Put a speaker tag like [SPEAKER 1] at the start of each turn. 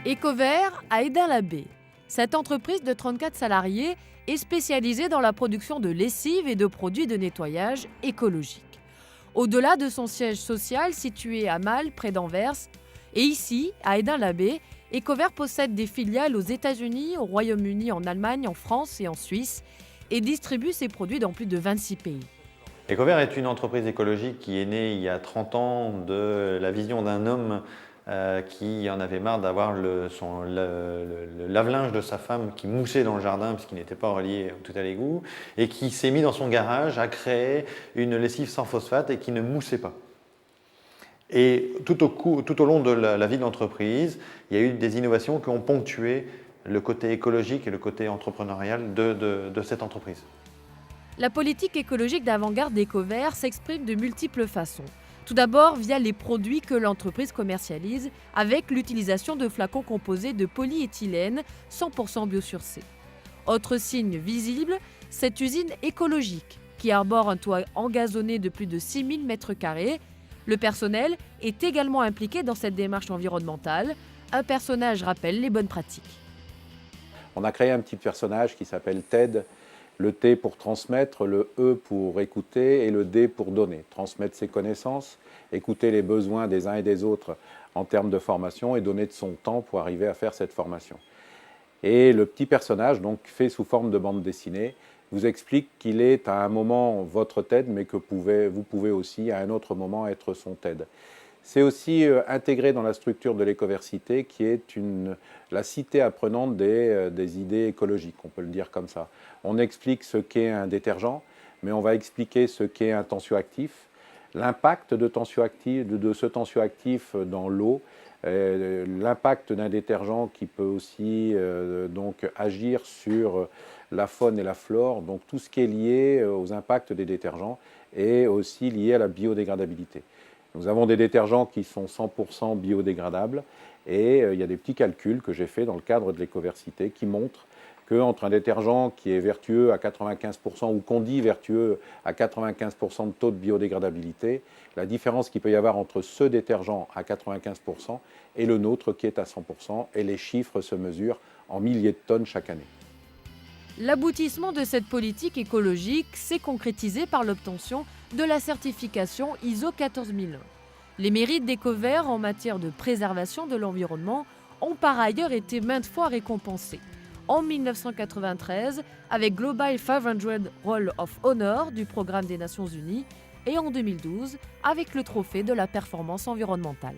[SPEAKER 1] Ecovert à Hesdin-la-Baie. Cette entreprise de 34 salariés est spécialisée dans la production de lessive et de produits de nettoyage écologiques. Au-delà de son siège social situé à Malles, près d'Anvers, et ici, à Hesdin-la-Baie, Ecovert possède des filiales aux États-Unis, au Royaume-Uni, en Allemagne, en France et en Suisse, et distribue ses produits dans plus de 26 pays.
[SPEAKER 2] Ecovert est une entreprise écologique qui est née il y a 30 ans de la vision d'un homme qui en avait marre d'avoir le lave-linge de sa femme qui moussait dans le jardin puisqu'il n'était pas relié tout à l'égout et qui s'est mis dans son garage à créer une lessive sans phosphate et qui ne moussait pas. Et tout au long de la vie de l'entreprise, il y a eu des innovations qui ont ponctué le côté écologique et le côté entrepreneurial de cette entreprise.
[SPEAKER 1] La politique écologique d'avant-garde d'Ecovert s'exprime de multiples façons. Tout d'abord via les produits que l'entreprise commercialise avec l'utilisation de flacons composés de polyéthylène 100% biosourcé. Autre signe visible, cette usine écologique qui arbore un toit engazonné de plus de 6000 m². Le personnel est également impliqué dans cette démarche environnementale. Un personnage rappelle les bonnes pratiques.
[SPEAKER 3] On a créé un petit personnage qui s'appelle Ted. Le T pour transmettre, le E pour écouter et le D pour donner. Transmettre ses connaissances, écouter les besoins des uns et des autres en termes de formation et donner de son temps pour arriver à faire cette formation. Et le petit personnage, donc fait sous forme de bande dessinée, vous explique qu'il est à un moment votre TED, mais que vous pouvez aussi à un autre moment être son TED. C'est aussi intégré dans la structure de l'écoversité qui est la cité apprenante des idées écologiques, on peut le dire comme ça. On explique ce qu'est un détergent, mais on va expliquer ce qu'est un tensioactif, l'impact de ce tensioactif dans l'eau, l'impact d'un détergent qui peut aussi donc agir sur la faune et la flore, donc tout ce qui est lié aux impacts des détergents et aussi lié à la biodégradabilité. Nous avons des détergents qui sont 100% biodégradables et il y a des petits calculs que j'ai faits dans le cadre de l'écoversité qui montrent qu'entre un détergent qui est vertueux à 95% ou qu'on dit vertueux à 95% de taux de biodégradabilité, la différence qu'il peut y avoir entre ce détergent à 95% et le nôtre qui est à 100%, et les chiffres se mesurent en milliers de tonnes chaque année.
[SPEAKER 1] L'aboutissement de cette politique écologique s'est concrétisé par l'obtention de la certification ISO 14001. Les mérites d'Ecovert en matière de préservation de l'environnement ont par ailleurs été maintes fois récompensés. En 1993 avec Global 500 Roll of Honor du programme des Nations Unies et en 2012 avec le trophée de la performance environnementale.